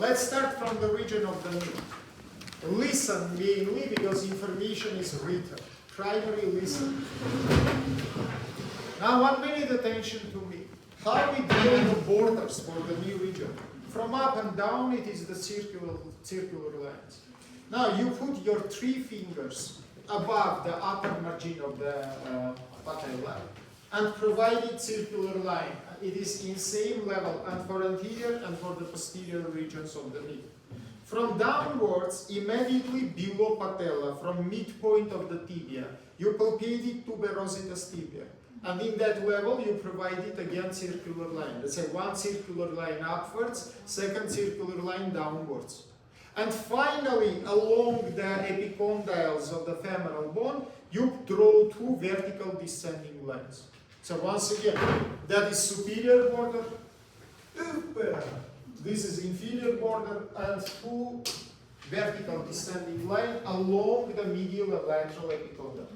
Let's start from the region of the knee. Listen mainly because information is written. Primary listen. Now 1 minute attention to me. How we draw the borders for the knee region? From up and down it is the circular lines. Now you put your 3 fingers above the upper margin of the patella and provided circular line. It is in same level and for anterior and for the posterior regions of the knee. From downwards, immediately below patella, from midpoint of the tibia, you palpated tuberositas tibia. And in that level, you provided again circular line. Let's say 1 circular line upwards, 2nd circular line downwards. And finally, along the epicondyles of the femoral bone, you draw 2 vertical descending lines. So once again, that is superior border, this is inferior border, and 2 vertical descending lines along the medial and lateral epicondyle.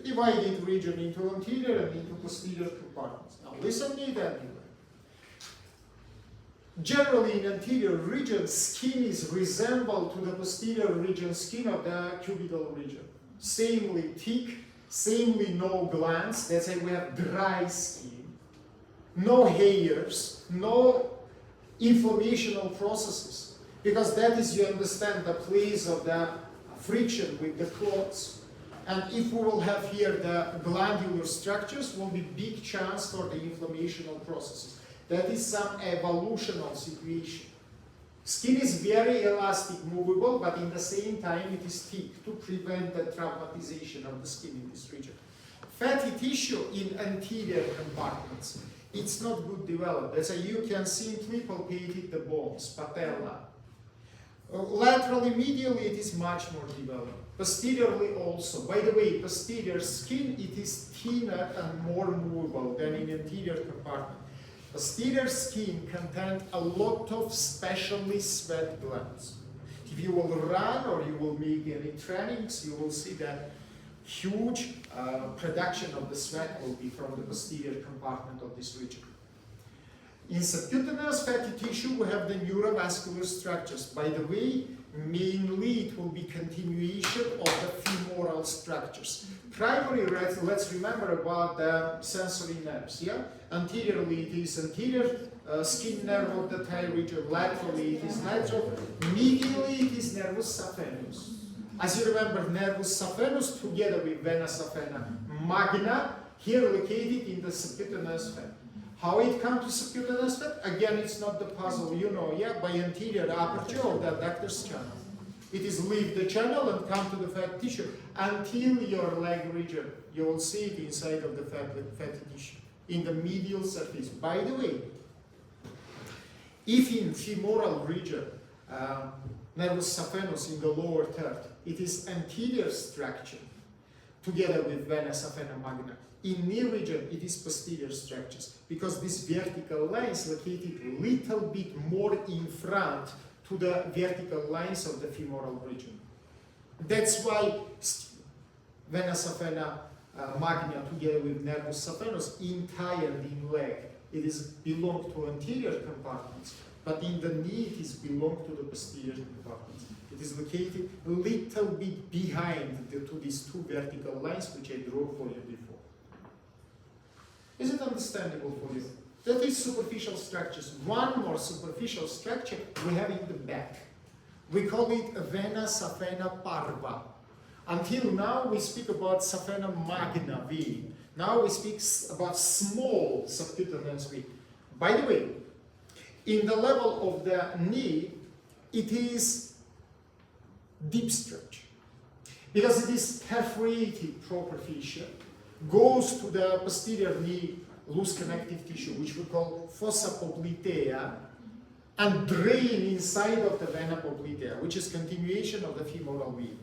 Divided region into anterior and into posterior compartments. Now listen to that. Generally in anterior region, skin is resembled to the posterior region skin of the cubital region. Samely thick, samely no glands, that's why we have dry skin, no hairs, no inflammational processes, because that is, you understand, the place of the friction with the clothes. And if we will have here the glandular structures, will be big chance for the inflammational processes. That is some evolutional situation. Skin is very elastic, movable, but in the same time it is thick to prevent the traumatization of the skin in this region. Fatty tissue in anterior compartments, it's not good developed. That's why you can simply palpate the bones, patella. Laterally, medially, it is much more developed. Posteriorly also. By the way, posterior skin, it is thinner and more movable than in anterior compartment. Posterior skin contains a lot of specially sweat glands. If you will run or you will make any trainings, you will see that huge production of the sweat will be from the posterior compartment of this region. In subcutaneous fatty tissue, we have the neurovascular structures. By the way, mainly it will be continuation of the femoral structures. Primary, let's remember about the sensory nerves. Yeah, anteriorly it is anterior skin nerve of the thigh region. Laterally it is lateral. Medially it is nervus saphenous. As you remember, nervus saphenous together with vena saphena magna, here located in the subcutaneous fat. How it comes to subcutaneous fat? Again, it's not the puzzle, you know, yeah, by anterior aperture of the adductor's channel. It is leave the channel and come to the fat tissue until your leg region. You will see it inside of the fatty tissue, in the medial surface. By the way, if in femoral region, nervus saphenous in the lower third, it is anterior structure together with vena saphena magna. In knee region, it is posterior structures, because this vertical line is located a little bit more in front to the vertical lines of the femoral region. That's why vena saphena magna together with nervus saphenous entirely in leg, it is belong to anterior compartments, but in the knee it is belong to the posterior compartments. It is located a little bit behind these 2 vertical lines which I drew for you before. Is it understandable for you? That is superficial structures. One more superficial structure we have in the back. We call it vena saphena parva. Until now we speak about saphena magna vein. Now we speak about small subcutaneous vein. By the way, in the level of the knee, it is deep structure. Because it is perforated proper fissure, goes to the posterior knee loose connective tissue, which we call fossa poplitea, and drain inside of the vena poplitea, which is continuation of the femoral vein.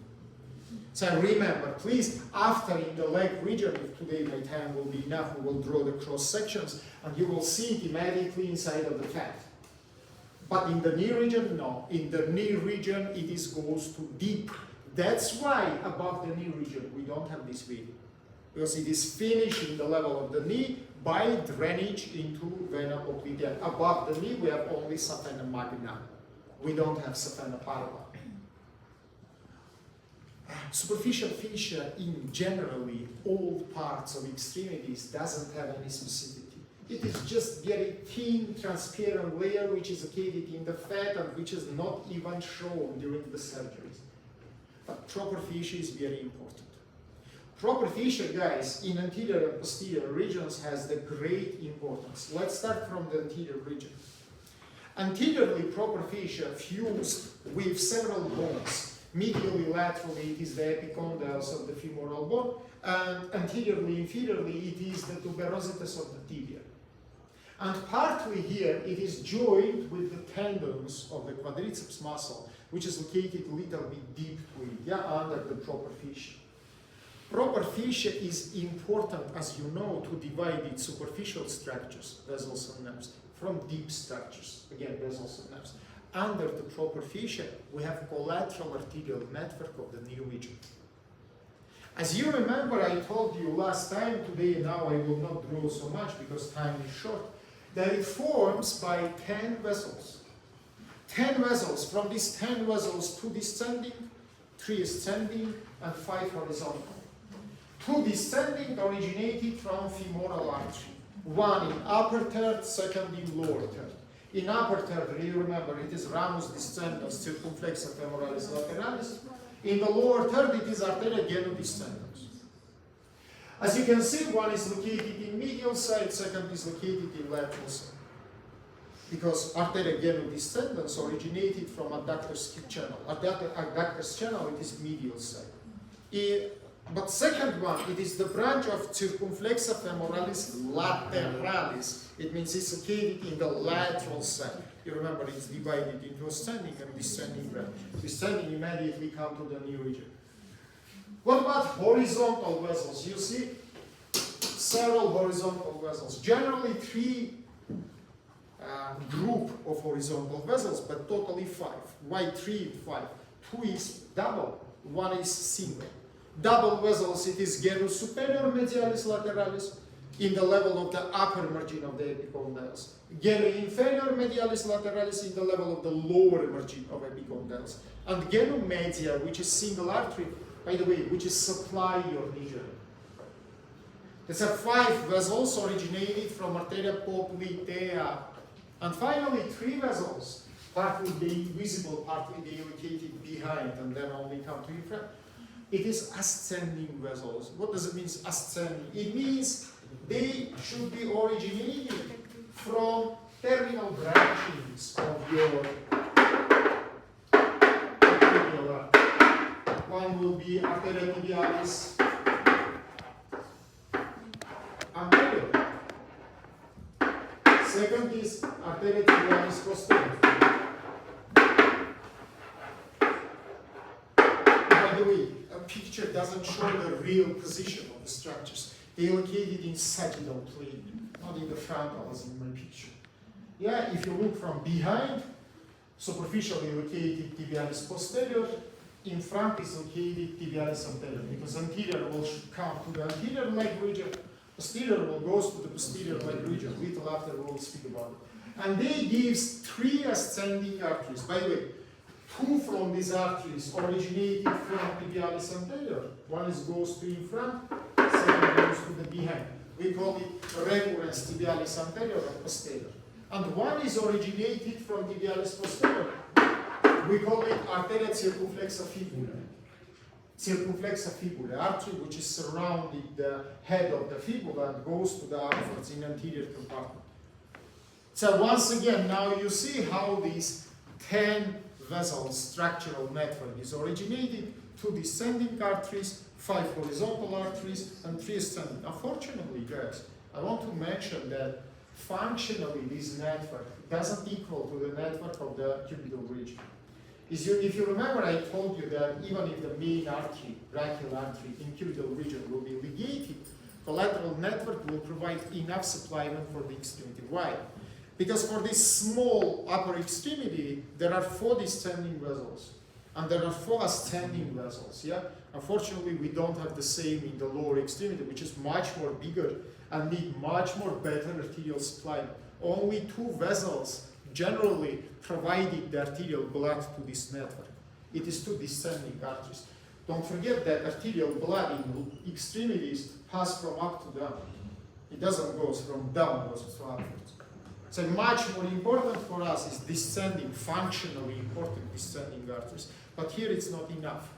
So remember, please, after in the leg region, if today my time will be enough, we will draw the cross sections, and you will see it immediately inside of the fat. But in the knee region, no. In the knee region, it goes to deep. That's why above the knee region, we don't have this vein. Because it is finished in the level of the knee by drainage into vena poplitea. Above the knee, we have only saphena magna. we don't have saphena parva. Superficial fascia in generally all parts of extremities doesn't have any specificity. It is just very thin, transparent layer which is located in the fat and which is not even shown during the surgeries. But proper fascia is very important. Proper fascia, guys, in anterior and posterior regions has the great importance. Let's start from the anterior region. Anteriorly, proper fascia fused with several bones. Medially, laterally, it is the epicondyles of the femoral bone, and anteriorly, inferiorly, it is the tuberosities of the tibia. And partly here, it is joined with the tendons of the quadriceps muscle, which is located a little bit deep to it, yeah, under the proper fascia. Proper fascia is important, as you know, to divide its superficial structures, vessels and nerves, from deep structures, again, vessels and nerves. Under the proper fascia, we have collateral arterial network of the knee region. As you remember, I told you last time, today, now I will not draw so much because time is short, that it forms by 10 vessels. 10 vessels, from these 10 vessels, 2 descending, 3 ascending, and 5 horizontal. 2 descending originated from femoral artery. 1 in upper third, 2nd in lower third. In upper third, you remember, it is ramus descendens, circumflexa femoralis lateralis. In the lower third, it is arteria genudescendens. As you can see, 1 is located in medial side, 2nd is located in lateral side. Because arteria genudescendens originated from adductor's channel. Adductor's channel, it is medial side. But second one, it is the branch of circumflexa femoralis lateralis. It means it's located in the lateral side. You remember it's divided into ascending and descending branch. Descending immediately come to the knee region. What about horizontal vessels? You see several horizontal vessels. Generally 3 group of horizontal vessels, but totally 5. Why 3 and 5? 2 is double, 1 is single. Double vessels, it is genus superior medialis lateralis in the level of the upper margin of the epicondyles. Genus inferior medialis lateralis in the level of the lower margin of epicondyles. And genus media, which is single artery, by the way, which is supply your knee joint. These are 5 vessels originated from arteria poplitea. And finally, 3 vessels, partly they visible, partly they located behind, and then only come to in front. It is ascending vessels. What does it mean, ascending? It means they should be originated from terminal branchings of your arteria. One will be arteria tibialis anterior. Second is arteria tibialis posterior. By the way, a picture doesn't show the real position of the structures. They are located in sagittal plane, not in the frontal as in my picture. Yeah, if you look from behind, superficially located tibialis posterior, in front is located tibialis anterior, because anterior will come to the anterior leg region, posterior will go to the posterior leg region. Little after we will speak about it. And they gives 3 ascending arteries. By the way, 2 from these arteries originated from tibialis anterior. One is goes to in front, second goes to the behind. We call it recurrens tibialis anterior and posterior. And one is originated from tibialis posterior. We call it arteria circumflexa fibulae. Circumflexa fibulae, artery which is surrounding the head of the fibula and goes to the outwards in anterior compartment. So once again, now you see how these 10 vessel structural network is originated, 2 descending arteries, 5 horizontal arteries, and 3 ascending. Unfortunately, guys, I want to mention that functionally this network doesn't equal to the network of the cubital region. If you remember, I told you that even if the main artery, brachial artery in cubital region will be ligated, collateral network will provide enough supply for the extremity. Why? Because for this small upper extremity, there are 4 descending vessels, and there are 4 ascending vessels. Yeah. Unfortunately, we don't have the same in the lower extremity, which is much more bigger and need much more better arterial supply. Only 2 vessels generally providing the arterial blood to this network. It is two descending arteries. Don't forget that arterial blood in extremities pass from up to down. It doesn't go from downwards to upwards. So much more important for us is descending, functionally important descending arteries. But here it's not enough.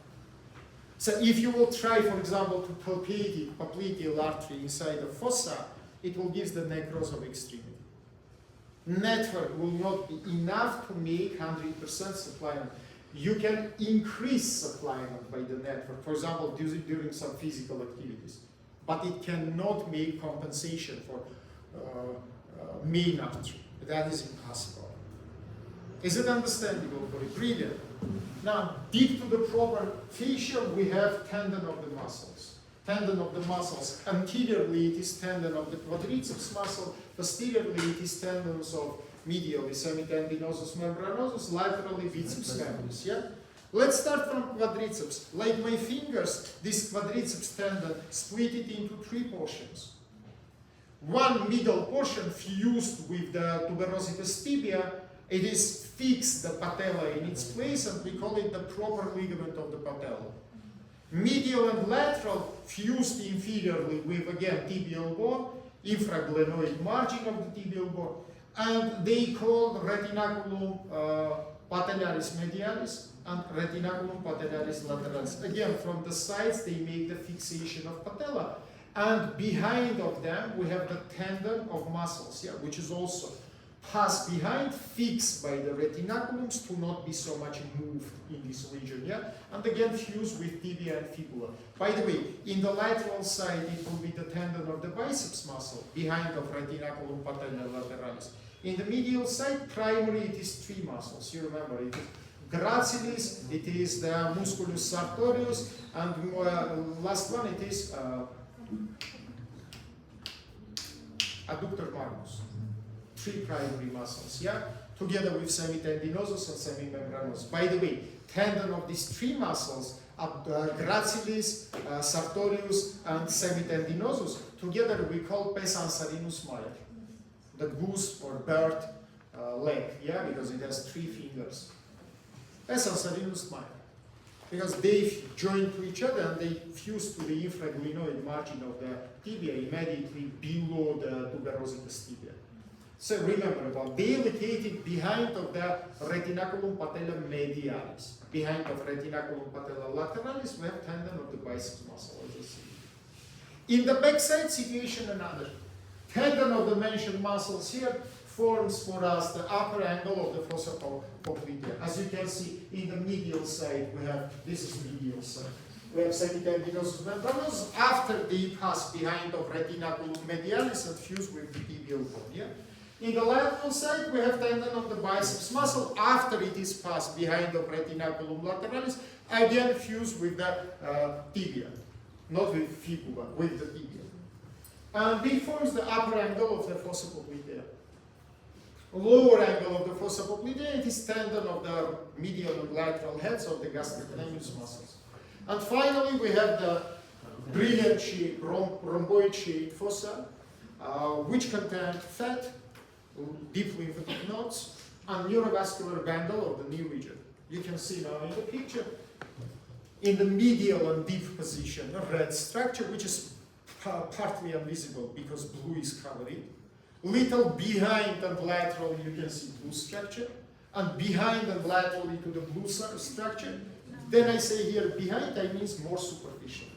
So if you will try, for example, to palpate the popliteal artery inside the fossa, it will give the necrosis of extremity. Network will not be enough to make 100% supplement. You can increase supplement by the network, for example, during some physical activities. But it cannot make compensation for main artery. That is impossible. Is it understandable for you? Brilliant. Now, deep to the proper fascia, we have tendon of the muscles. Tendon of the muscles. Anteriorly, it is tendon of the quadriceps muscle. Posteriorly, it is tendons of medially semitendinosus membranosus, laterally biceps femoris. Yeah? Let's start from quadriceps. Like my fingers, this quadriceps tendon split it into three portions. One middle portion fused with the tuberosity tibia. It is fixed the patella in its place, and we call it the proper ligament of the patella. Medial and lateral fused inferiorly with, again, tibial bone, infraglenoid margin of the tibial bone, and they call retinaculum patellaris medialis and retinaculum patellaris lateralis. Again, from the sides, they make the fixation of patella. And behind of them, we have the tendon of muscles, yeah, which is also passed behind, fixed by the retinaculums to not be so much moved in this region, yeah? And again, fused with tibia and fibula. By the way, in the lateral side, it will be the tendon of the biceps muscle, behind of retinaculum patellar lateralis. In the medial side, primary, it is three muscles. You remember, it is gracilis, it is the musculus sartorius, and last one, it is adductor magnus. Three primary muscles, yeah? Together with semitendinosus and semimembranosus. By the way, tendon of these three muscles, gracilis, sartorius, and semitendinosus, together we call pes ansarinus major, the goose or bird leg, yeah? Because it has three fingers. Pes ansarinus major. Because they join to each other and they fuse to the infraglenoid margin of the tibia immediately below the tuberosity tibia. So remember about they located behind of the retinaculum patella medialis. Behind of retinaculum patella lateralis, we have tendon of the biceps muscle, as you see. In the backside situation, another. Tendon of the mentioned muscles here forms for us the upper angle of the fossa popliteal. As you can see, in the medial side, we have, this is medial side. We have semitendinosus membranosus after they pass behind of retinaculum medialis and fuse with the tibial bone. Yeah? In the lateral side, we have tendon of the biceps muscle after it is passed behind of retinaculum lateralis, again fused with the tibia, not with fibula, with the tibia. And this forms the upper angle of the fossa popliteal. Lower angle of the fossa popliteal, it is tendon of the medial and lateral heads of the gastrocnemius muscles. And finally, we have the brilliant shaped, rhomboid shaped fossa, which contain fat, deep lymphatic nodes, and neurovascular bundle of the knee region. You can see now in the picture, in the medial and deep position, a red structure, which is partly invisible because blue is covered. Little behind and lateral, you can see blue structure, and behind and laterally to the blue structure. Then I say here behind, I means more superficial.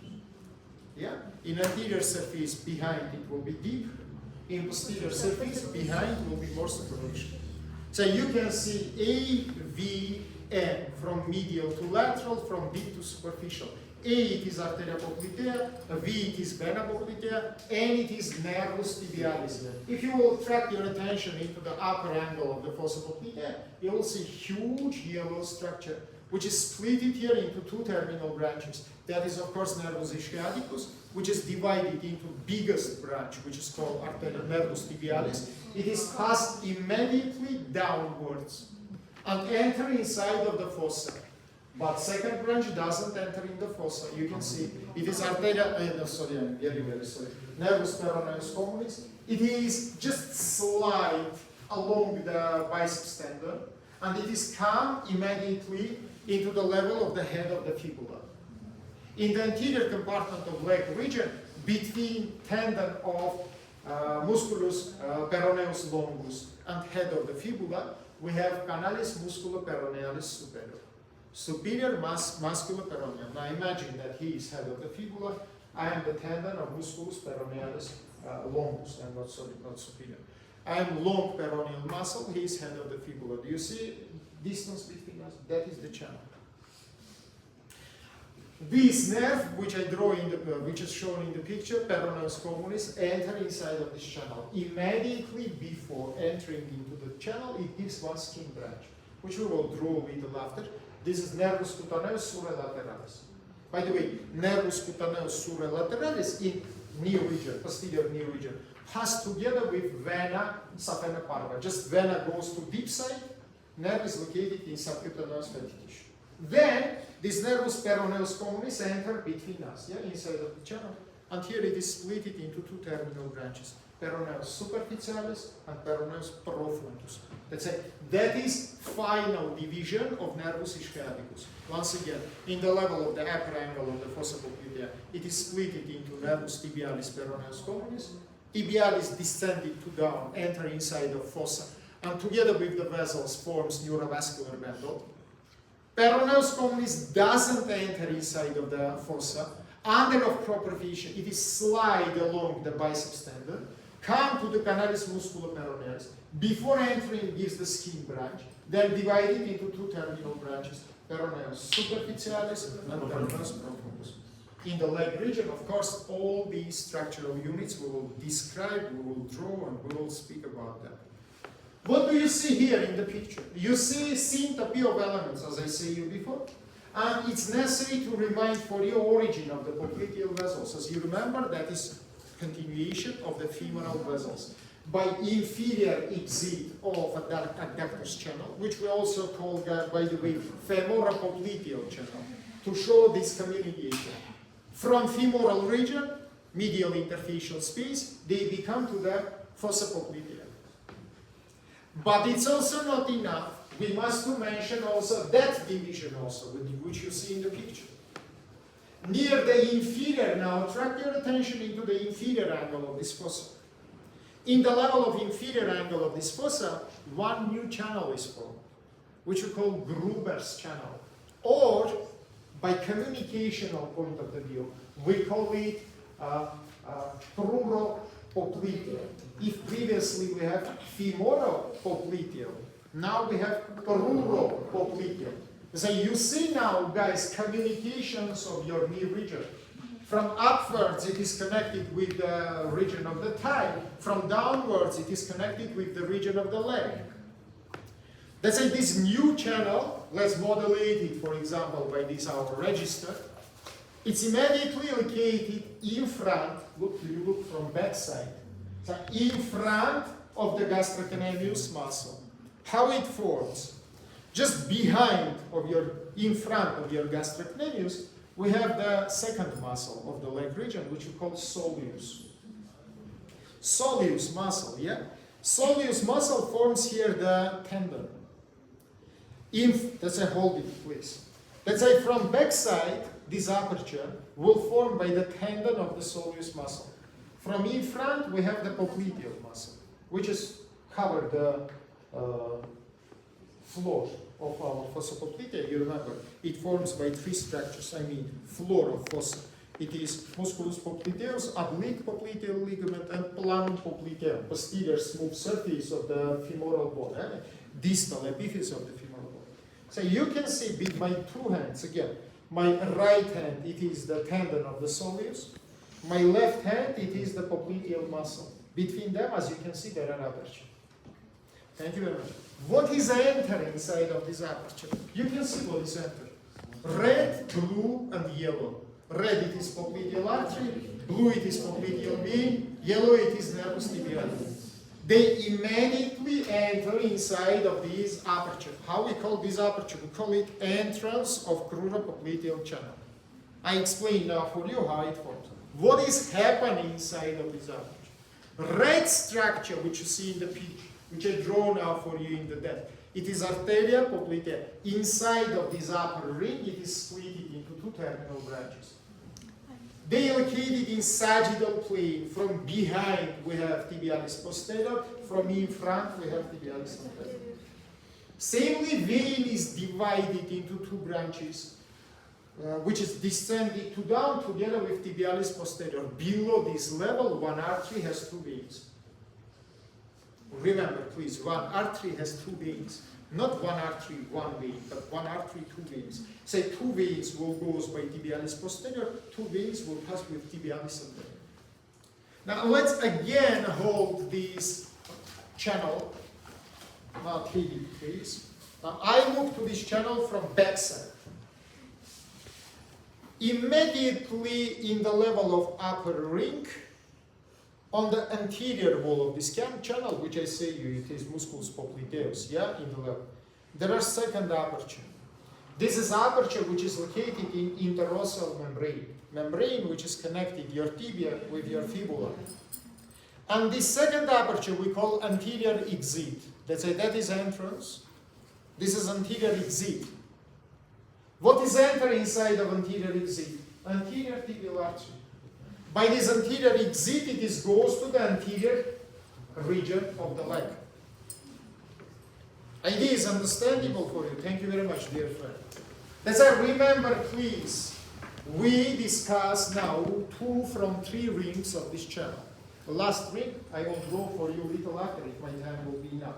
Yeah? In anterior surface, behind it will be deep. In posterior surface, behind will be more superficial. So you can see A, V, N from medial to lateral, from deep to superficial. A, it is arteria poplitea, V, it is vena poplitea, N, it is nervus tibialis. If you will track your attention into the upper angle of the fossa poplitea, you will see huge yellow structure, which is split here into two terminal branches. That is, of course, nervus ischiaticus, which is divided into biggest branch, which is called arteria nervus tibialis. It is passed immediately downwards and enter inside of the fossa. But second branch doesn't enter in the fossa. You can see it is arteria, I'm very sorry, nervus peroneus communis. It is just slight along the biceps tendon, and it is come immediately into the level of the head of the fibula. In the anterior compartment of leg region, between tendon of musculus peroneus longus and head of the fibula, we have canalis musculoperonealis superior. Superior musculoperoneal. Now imagine that he is head of the fibula, I am the tendon of musculus peronealis longus, and not superior. I am long peroneal muscle, he is head of the fibula. Do you see distance between us? That is the channel. This nerve, which I draw in the, which is shown in the picture, peroneus communis, enter inside of this channel. Immediately before entering into the channel, it gives one skin branch, which we will draw a little after. This is nervus cutaneus surrelateralis. By the way, nervus cutaneus surrelateralis in knee region, posterior knee region, has together with vena saphena parva. Just vena goes to deep side, nerve is located in subcutaneous fatty tissue. Then this nervus peroneus communis enter between us, yeah, inside of the channel, and here it is split into two terminal branches, peroneus superficialis and peroneus profundus. Let's say that is final division of nervus ischioticus. Once again, in the level of the upper angle of the fossa popliteal, it is split into nervus tibialis peroneus communis, tibialis descending to down, enter inside of fossa, and together with the vessels forms neurovascular bundle. Peroneus communis doesn't enter inside of the fossa. Under of proper vision, it is slide along the biceps tendon, come to the canalis musculoperonealis, before entering gives the skin branch, then divided into two terminal branches, peroneus superficialis and peroneus profundus. In the leg region, of course, all these structural units we will describe, we will draw, and we will speak about them. What do you see here in the picture? You see syncope of elements, as I said you before, and it's necessary to remind for you origin of the popliteal vessels. As you remember, that is continuation of the femoral vessels by inferior exit of adductus channel, which we also call, by the way, femoropopliteal channel, to show this communication. From femoral region, medial interfacial space, they become to the fossa popliteal. But it's also not enough. We must mention also that division also, which you see in the picture. Near the inferior, now attract your attention into the inferior angle of this fossa. In the level of inferior angle of this fossa, one new channel is formed, which we call Gruber's channel. Or, by communicational point of the view, we call it cruropopliteal. If previously we have femoropopliteal, now we have cruropopliteal. So you see now, guys, communications of your knee region. From upwards, it is connected with the region of the thigh. From downwards, it is connected with the region of the leg. Let's say this new channel, let's modulate it, for example, by this our register. It's immediately located in front, look, you look from back side. So in front of the gastrocnemius muscle. How it forms? Just behind of your, in front of your gastrocnemius, we have the second muscle of the leg region, which we call soleus. Soleus muscle, yeah? Soleus muscle forms here the tendon. Let's say, hold it, please. Let's say from backside, this aperture will form by the tendon of the soleus muscle. From in front, we have the popliteal muscle, which is covered the floor of our fossa popliteal. You remember, it forms by three structures. I mean, floor of fossa. It is musculus popliteus, oblique popliteal ligament, and planum popliteum, posterior smooth surface of the femoral bone, distal epiphysis of the femoral bone. So you can see with my two hands, again, my right hand, it is the tendon of the soleus. My left hand, it is the popliteal muscle. Between them, as you can see, there are apertures. Thank you very much. What is entering inside of this aperture? You can see what is entered. Red, blue, and yellow. Red, it is popliteal artery. Blue, it is popliteal vein. Yellow, it is nervus tibialis. They immediately enter inside of this aperture. How we call this aperture? We call it entrance of cruropopliteal channel. I explain now for you how it forms. What is happening inside of this aperture? Red structure, which you see in the picture, which I draw now for you in the depth. It is arteria popliteal. Inside of this upper ring, it is split into two terminal branches. They are located in sagittal plane. From behind, we have tibialis posterior. From in front, we have tibialis anterior. Samely, vein is divided into two branches, which is descended to down together with tibialis posterior. Below this level, one artery has two veins. Remember, please, one artery has two veins. Not one artery, one vein, but one artery, two veins. Say two veins will go by tibialis posterior, two veins will pass with tibialis anterior. Now let's again hold this channel. Now take it, please. Now I look to this channel from backside. Immediately in the level of upper ring, on the anterior wall of this channel, which I say you, it is musculus popliteus, yeah, in the level, there are second aperture. This is aperture which is located in interosseal membrane which is connected your tibia with your fibula. And this second aperture we call anterior exit. Let's say that is entrance. This is anterior exit. What is entering inside of anterior exit? Anterior tibial artery. By this anterior exit, it goes to the anterior region of the leg. Idea is understandable for you. Thank you very much, dear friend. Let's remember, please, we discuss now 2 from 3 rings of this channel. The last ring, I will draw for you a little after if my time will be enough.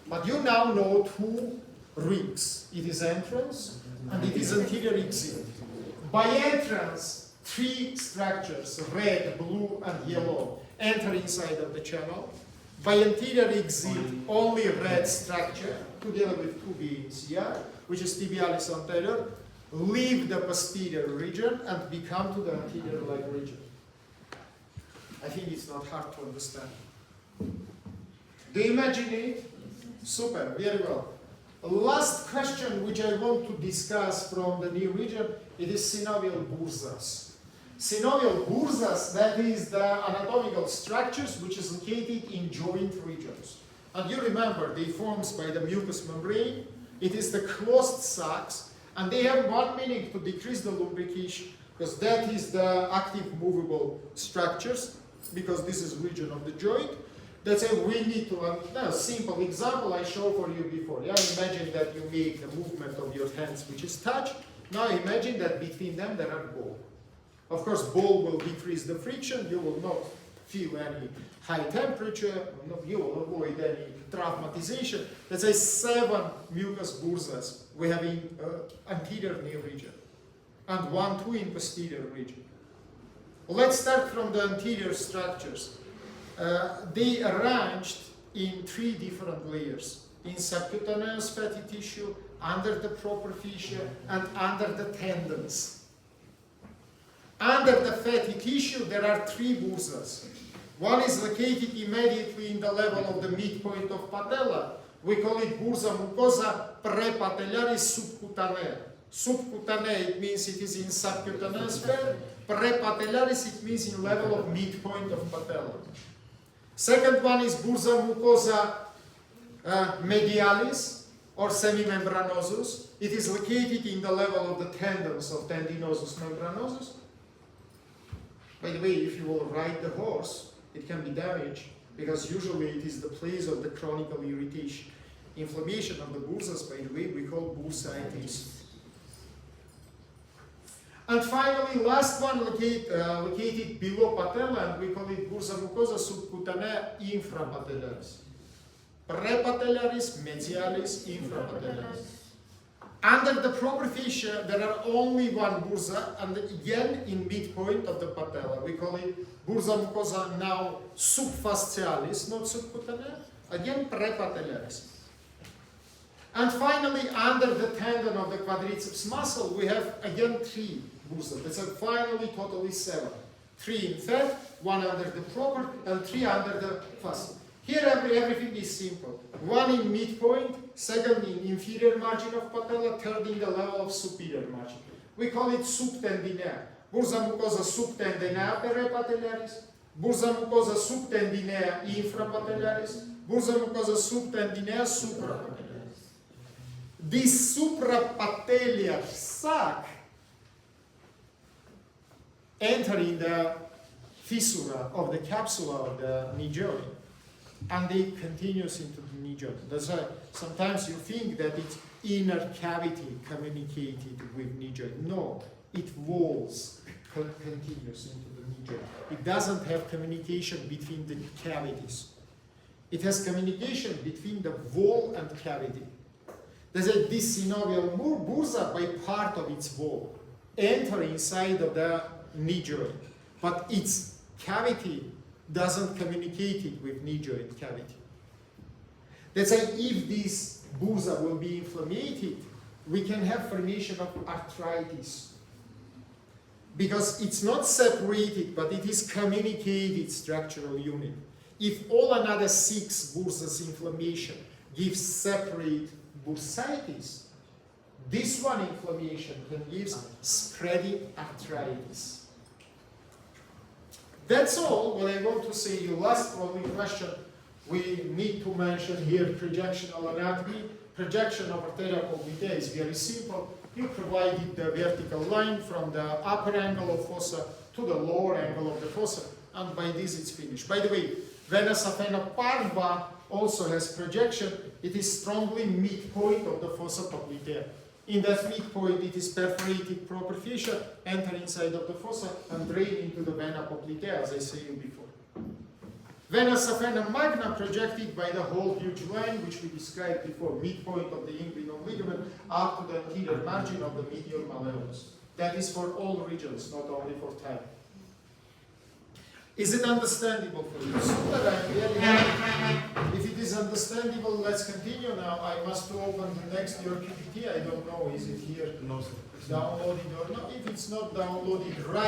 But you now know 2 rings. It is entrance and it is anterior exit. By entrance, 3 structures, red, blue, and yellow, enter inside of the channel. By anterior exit, only red structure, together with 2 veins here, which is tibialis anterior, leave the posterior region and become to the anterior leg region. I think it's not hard to understand. Do you imagine it? Super, very well. Last question which I want to discuss from the knee region, it is synovial bursas. Synovial bursas, that is the anatomical structures which is located in joint regions. And you remember, they formed by the mucous membrane. It is the closed sacs, and they have one meaning to decrease the lubrication, because that is the active movable structures, because this is region of the joint. That's why we need to, a simple example I showed for you before. Yeah, imagine that you make the movement of your hands which is touch. Now imagine that between them there are balls. Of course, ball will decrease the friction, you will not feel any high temperature, you will avoid any traumatization. Let's say 7 mucous bursas we have in anterior knee region, and 1, 2 in posterior region. Let's start from the anterior structures. They arranged in 3 different layers: in subcutaneous fatty tissue, under the proper fascia, and under the tendons. Under the fatty tissue, there are 3 bursas. One is located immediately in the level of the midpoint of patella. We call it bursa mucosa prepatellaris subcutanea. Subcutanea, it means it is in subcutaneous fat. Prepatellaris, it means in level of midpoint of patella. Second one is bursa mucosa medialis or semimembranosus. It is located in the level of the tendons of tendinosus membranosus. By the way, if you will ride the horse, it can be damaged, because usually it is the place of the chronic irritation. Inflammation of the bursas, by the way, we call bursitis. And finally, last one located below patella, and we call it bursa mucosa subcutanea infrapatellaris. Prepatellaris, medialis, infrapatellaris. Under the proper fascia, there are only 1 bursa, and again in midpoint of the patella. We call it bursa mucosa now subfascialis, not subcutanea. Again, prepatellaris. And finally, under the tendon of the quadriceps muscle, we have again 3 bursa. That's finally totally 7. 3 in fat, 1 under the proper, and 3 under the fascia. Here everything is simple. 1 in midpoint, 2nd in inferior margin of patella, 3rd in the level of superior margin. We call it subtendinea. Bursa mucosa subtendinea prepatellaris, bursa mucosa subtendinea infrapatellaris, bursa mucosa subtendinea suprapatellaris. This suprapatellar sac entering the fissura of the capsula of the knee joint, and it continues into the knee joint. That's why sometimes you think that it's inner cavity communicated with knee joint. No, it walls continues into the knee joint. It doesn't have communication between the cavities. It has communication between the wall and cavity. There's a this synovial bursa by part of its wall enter inside of the knee joint, but its cavity doesn't communicate it with knee joint cavity. Let's say if this bursa will be inflamed, we can have formation of arthritis, because it's not separated, but it is communicated structural unit. If all another 6 bursas inflammation gives separate bursitis, this one inflammation can give spreading arthritis. That's all what I want to say. Your last only question we need to mention here: projectional anatomy. Projection of arteria popliteae is very simple. You provided the vertical line from the upper angle of fossa to the lower angle of the fossa, and by this it's finished. By the way, vena saphena parva also has projection. It is strongly midpoint of the fossa popliteae. In that midpoint, it is perforated proper fissure, enter inside of the fossa, and drain into the vena popliteae, as I said you before. Vena saphena magna projected by the whole huge line, which we described before, midpoint of the inguinal ligament up to the anterior margin of the medial malleolus. That is for all regions, not only for thigh. Is it understandable for you? So that I'm very happy. If it is understandable, let's continue now. I must open the next your PPT. I don't know, is it here No, sir. downloaded or not? If it's not downloaded right